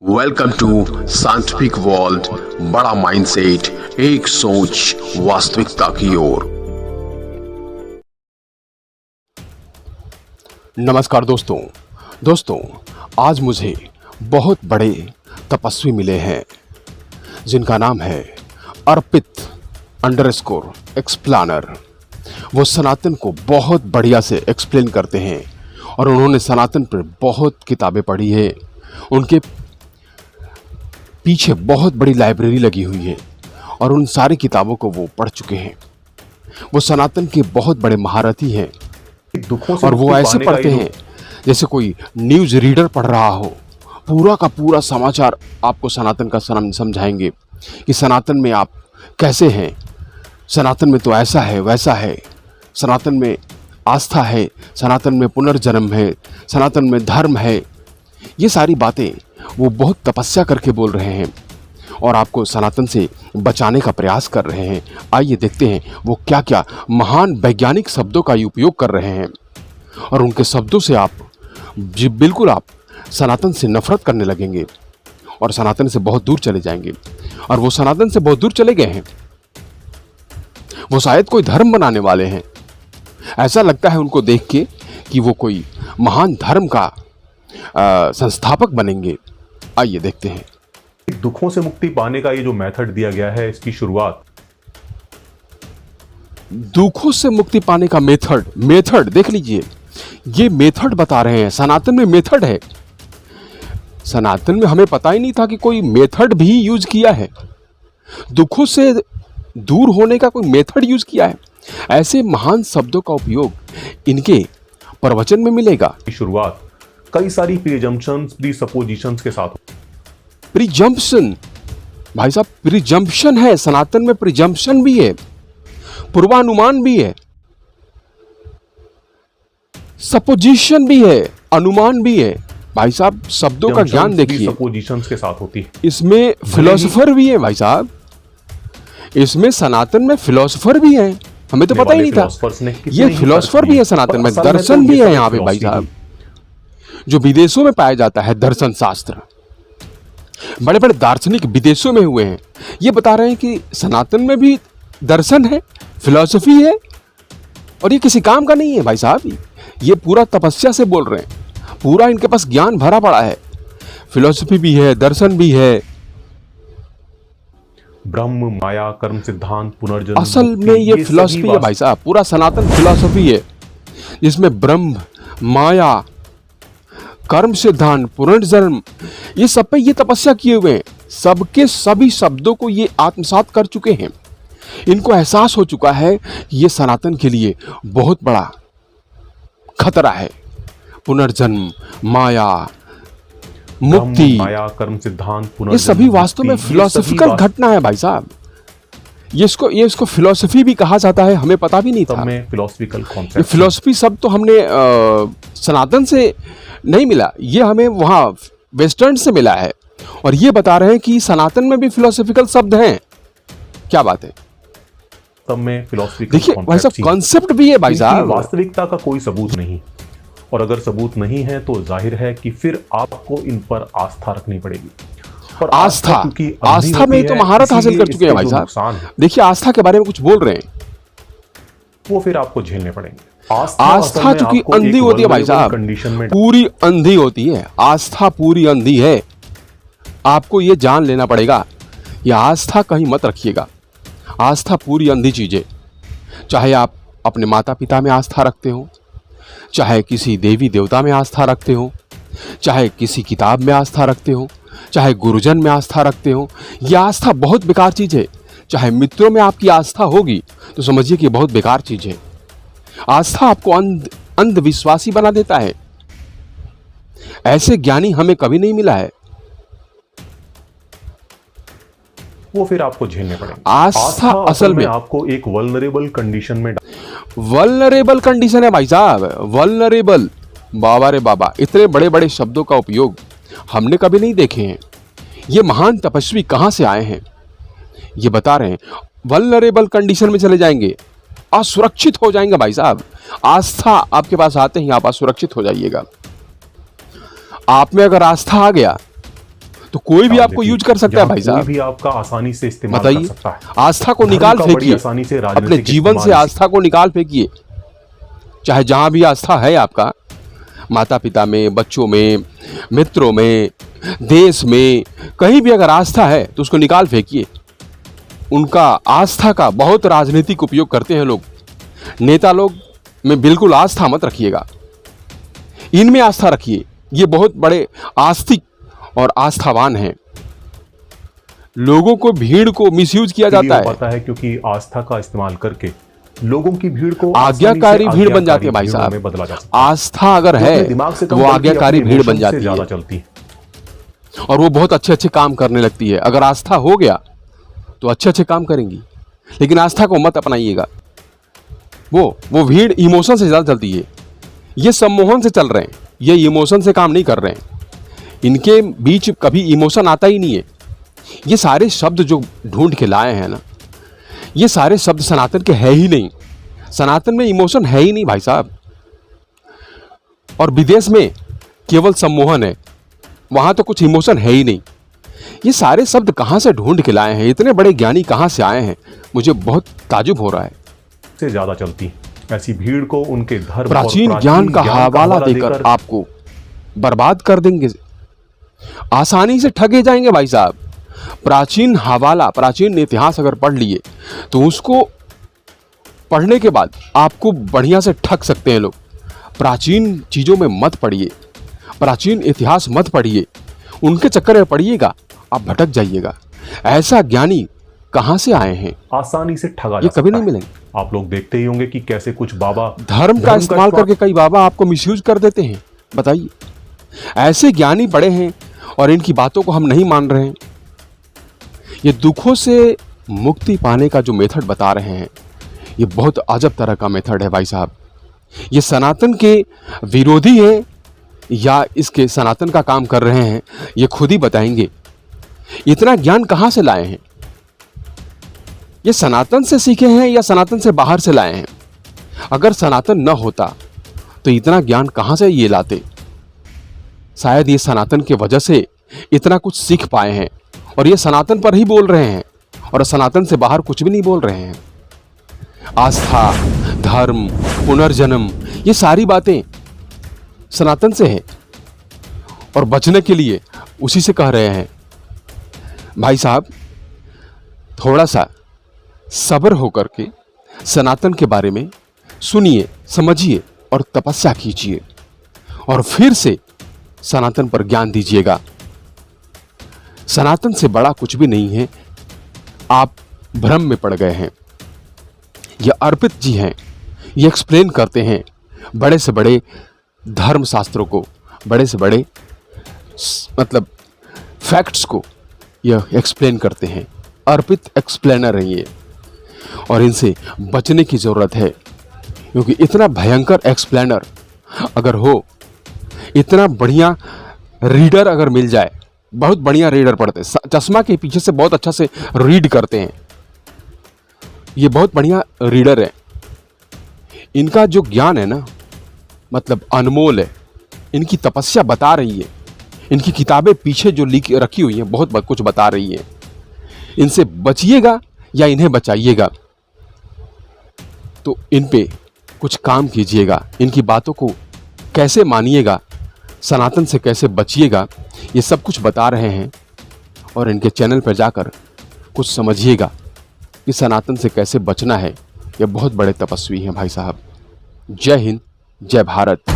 Welcome to scientific world. बड़ा mindset, एक सोच वास्तविकता की ओर। नमस्कार दोस्तों, आज मुझे बहुत बड़े तपस्वी मिले हैं जिनका नाम है अर्पित _एक्सप्लेनर। वो सनातन को बहुत बढ़िया से एक्सप्लेन करते हैं और उन्होंने सनातन पर बहुत किताबें पढ़ी है। उनके पीछे बहुत बड़ी लाइब्रेरी लगी हुई है और उन सारी किताबों को वो पढ़ चुके हैं। वो सनातन के बहुत बड़े महारथी हैं और वो ऐसे पढ़ते हैं जैसे कोई न्यूज़ रीडर पढ़ रहा हो। पूरा का पूरा समाचार आपको सनातन का समझाएंगे कि सनातन में आप कैसे हैं, सनातन में तो ऐसा है वैसा है, सनातन में आस्था है, सनातन में पुनर्जन्म है, सनातन में धर्म है। ये सारी बातें वो बहुत तपस्या करके बोल रहे हैं और आपको सनातन से बचाने का प्रयास कर रहे हैं। आइए देखते हैं वो क्या क्या महान वैज्ञानिक शब्दों का उपयोग कर रहे हैं और उनके शब्दों से आप बिल्कुल आप सनातन से नफरत करने लगेंगे और सनातन से बहुत दूर चले जाएंगे। और वो सनातन से बहुत दूर चले गए हैं, वो शायद कोई धर्म बनाने वाले हैं। ऐसा लगता है उनको देख के कि वो कोई महान धर्म का संस्थापक बनेंगे। आइए देखते हैं। दुखों से मुक्ति पाने का ये जो मेथड दिया गया है, इसकी शुरुआत दुखों से मुक्ति पाने का मेथड देख लीजिए। ये मेथड बता रहे हैं, सनातन में मेथड है। सनातन में हमें पता ही नहीं था कि कोई मेथड भी यूज किया है, दुखों से दूर होने का कोई मेथड यूज किया है। ऐसे महान शब्दों का उपयोग इनके प्रवचन में मिलेगा। शुरुआत कई सारी प्रीजम्पशंस, प्रीसपोजिशंस के साथ। प्रीजम्पशन, भाई साहब, प्रीजम्पशन है सनातन में, प्रीजम्पशन भी है, पूर्वानुमान भी है, सपोजिशन भी है, अनुमान भी है। भाई साहब, शब्दों का ज्ञान देखिए। सपोजिशंस के साथ होती है। इसमें फिलोसोफर भी है भाई साहब, इसमें सनातन में फिलोसोफर भी है, हमें तो पता ही नहीं था। ये फिलोसोफर भी है सनातन में, दर्शन भी है यहाँ पे भाई साहब, जो विदेशों में पाया जाता है। दर्शन शास्त्र, बड़े बड़े दार्शनिक विदेशों में हुए हैं। ये बता रहे हैं कि सनातन में भी दर्शन है, फिलॉसफी है और ये किसी काम का नहीं है भाई साहब। ये पूरा तपस्या से बोल रहे हैं, पूरा इनके पास ज्ञान भरा पड़ा है, फिलॉसफी भी है, दर्शन भी है। ब्रह्म, माया, कर्म सिद्धांत, पुनर्जन्म। असल में ये फिलॉसफी है भाई साहब, पूरा सनातन फिलॉसफी है जिसमें ब्रह्म, माया, कर्म सिद्धांत, पुनर्जन्म, ये सब पे ये तपस्या किए हुए हैं। सबके सभी शब्दों को ये आत्मसात कर चुके हैं। इनको एहसास हो चुका है कि ये सनातन के लिए बहुत बड़ा खतरा है। पुनर्जन्म, माया, मुक्ति, माया, कर्म सिद्धांत, पुनर्जन्म, ये सभी वास्तव में फिलोसफिकल घटना है भाई साहब। ये इसको फिलोसफी भी कहा जाता है, हमें पता भी नहीं था। फिलोसफिकल कॉन्सेप्ट, ये फिलोसफी शब्द तो हमने सनातन से नहीं मिला, ये हमें वहाँ वेस्टर्न से मिला है। और ये बता रहे हैं कि सनातन में भी फिलोसफिकल शब्द हैं। क्या बात है, तब में फिलोसफिकल देखिए भाई साहब, कॉन्सेप्ट भी है भाई साहब। वास्तविकता का कोई सबूत नहीं, और अगर सबूत नहीं है तो जाहिर है कि फिर आपको इन पर आस्था रखनी पड़ेगी। और आस्था में तो महारत हासिल कर चुके हैं भाई साहब। देखिए, आस्था के बारे में कुछ बोल रहे हैं, वो फिर आपको झेलने पड़ेंगे। आस्था चूंकि अंधी होती है भाई साहब, पूरी अंधी होती है आस्था, पूरी अंधी है। आपको ये जान लेना पड़ेगा, ये आस्था कहीं मत रखिएगा। आस्था पूरी अंधी चीज है। चाहे आप अपने माता पिता में आस्था रखते हो, चाहे किसी देवी देवता में आस्था रखते हो, चाहे किसी किताब में आस्था रखते हो, चाहे गुरुजन में आस्था रखते हो, यह आस्था बहुत बेकार चीज है। चाहे मित्रों में आपकी आस्था होगी तो समझिए कि बहुत बेकार चीज है। आस्था आपको अंधविश्वासी बना देता है। ऐसे ज्ञानी हमें कभी नहीं मिला है। वो फिर आपको झेलने पड़ेंगे। आस्था असल में आपको एक वल्नरेबल कंडीशन में, वल्नरेबल कंडीशन है भाई साहब, वल्नरेबल। बाबा रे बाबा, इतने बड़े बड़े शब्दों का उपयोग हमने कभी नहीं देखे हैं। ये महान तपस्वी कहां से आए हैं, ये बता रहे हैं। वल्नरेबल कंडीशन में चले जाएंगे, असुरक्षित हो जाएंगे भाई साहब। आस्था आपके पास आते ही आप असुरक्षित हो जाइएगा। आप में अगर आस्था आ गया तो कोई भी डाल आपको देती यूज कर सकता है जहां भाई कोई साहब। भी आपका आसानी से इस्तेमाल कर बताइए, सकता है। आस्था को धर्म निकाल का बड़ी फेंकिए, आसानी से अपने राजनीतिक जीवन से इस्तेमाल आस्था को निकाल फेंकिए। चाहे जहां भी आस्था है आपका, माता पिता में, बच्चों में, मित्रों में, देश में, कहीं भी अगर आस्था है तो उसको निकाल फेंकिए। उनका आस्था का बहुत राजनीतिक उपयोग करते हैं लोग। नेता लोग में बिल्कुल आस्था मत रखिएगा, इनमें आस्था रखिए। ये बहुत बड़े आस्तिक और आस्थावान हैं। लोगों को, भीड़ को मिसयूज किया जाता है। पता है क्योंकि आस्था का इस्तेमाल करके लोगों की भीड़ को आज्ञाकारी भीड़ बन जाती है भाई भीड़ों साहब। में बदला जा सकता आस्था अगर है। है अपने दिमाग से तो कम वो बल्कि आज्ञाकारी अपने भीड़ बन emotion से जाती ज्यादा है चलती है। और वो बहुत अच्छे अच्छे काम करने लगती है। अगर आस्था हो गया तो अच्छे अच्छे काम करेंगी, लेकिन आस्था को मत अपनाइएगा। वो भीड़ इमोशन से ज्यादा चलती है। ये सम्मोहन से चल रहे हैं, ये इमोशन से काम नहीं कर रहे हैं। इनके बीच कभी इमोशन आता ही नहीं है। ये सारे शब्द जो ढूंढ के लाए हैं ना, ये सारे शब्द सनातन के है ही नहीं। सनातन में इमोशन है ही नहीं भाई साहब। और विदेश में केवल सम्मोहन है, वहां तो कुछ इमोशन है ही नहीं। ये सारे शब्द कहां से ढूंढ के लाए हैं? इतने बड़े ज्ञानी कहां से आए हैं? मुझे बहुत ताजुब हो रहा है। से ज्यादा चलती ऐसी भीड़ को उनके धर्म प्राचीन ज्ञान का हवाला देकर आपको बर्बाद कर देंगे, आसानी से ठगे जाएंगे भाई साहब। प्राचीन हवाला, प्राचीन इतिहास अगर पढ़ लिए तो उसको पढ़ने के बाद आपको बढ़िया से ठग सकते हैं लोग। प्राचीन चीजों में मत पढ़िए, प्राचीन इतिहास मत पढ़िए, उनके चक्कर में पढ़िएगा आप भटक जाइएगा। ऐसा ज्ञानी कहां से आए हैं? आसानी से ठगा ये जा कभी सकता नहीं है। मिलेंगे। आप लोग देखते ही होंगे कि कैसे कुछ बाबा धर्म का इस्तेमाल करके कई बाबा आपको मिसयूज कर देते हैं। बताइए, ऐसे ज्ञानी बड़े हैं और इनकी बातों को हम नहीं मान रहे हैं। ये दुखों से मुक्ति पाने का जो मेथड बता रहे हैं, ये बहुत अजब तरह का मेथड है भाई साहब। ये सनातन के विरोधी है या इसके सनातन का काम कर रहे हैं, ये खुद ही बताएंगे। इतना ज्ञान कहां से लाए हैं? ये सनातन से सीखे हैं या सनातन से बाहर से लाए हैं? अगर सनातन न होता तो इतना ज्ञान कहां से ये लाते? शायद ये सनातन के वजह से इतना कुछ सीख पाए हैं और ये सनातन पर ही बोल रहे हैं और सनातन से बाहर कुछ भी नहीं बोल रहे हैं। आस्था, धर्म, पुनर्जन्म, ये सारी बातें सनातन से है और बचने के लिए उसी से कह रहे हैं। भाई साहब, थोड़ा सा सब्र होकर के सनातन के बारे में सुनिए, समझिए और तपस्या कीजिए और फिर से सनातन पर ज्ञान दीजिएगा। सनातन से बड़ा कुछ भी नहीं है। आप भ्रम में पड़ गए हैं। ये अर्पित जी हैं, ये एक्सप्लेन करते हैं बड़े से बड़े धर्म शास्त्रों को, बड़े से बड़े मतलब फैक्ट्स को ये एक्सप्लेन करते हैं। अर्पित एक्सप्लेनर हैं ये और इनसे बचने की ज़रूरत है, क्योंकि इतना भयंकर एक्सप्लेनर अगर हो, इतना बढ़िया रीडर अगर मिल जाए, बहुत बढ़िया रीडर पढ़ते हैं, चश्मा के पीछे से बहुत अच्छा से रीड करते हैं, ये बहुत बढ़िया रीडर है। इनका जो ज्ञान है ना, मतलब अनमोल है। इनकी तपस्या बता रही है, इनकी किताबें पीछे जो लिख रखी हुई हैं बहुत कुछ बता रही है। इनसे बचिएगा या इन्हें बचाइएगा, तो इन पे कुछ काम कीजिएगा। इनकी बातों को कैसे मानिएगा, सनातन से कैसे बचिएगा, ये सब कुछ बता रहे हैं। और इनके चैनल पर जाकर कुछ समझिएगा कि सनातन से कैसे बचना है। ये बहुत बड़े तपस्वी हैं भाई साहब। जय हिंद, जय भारत।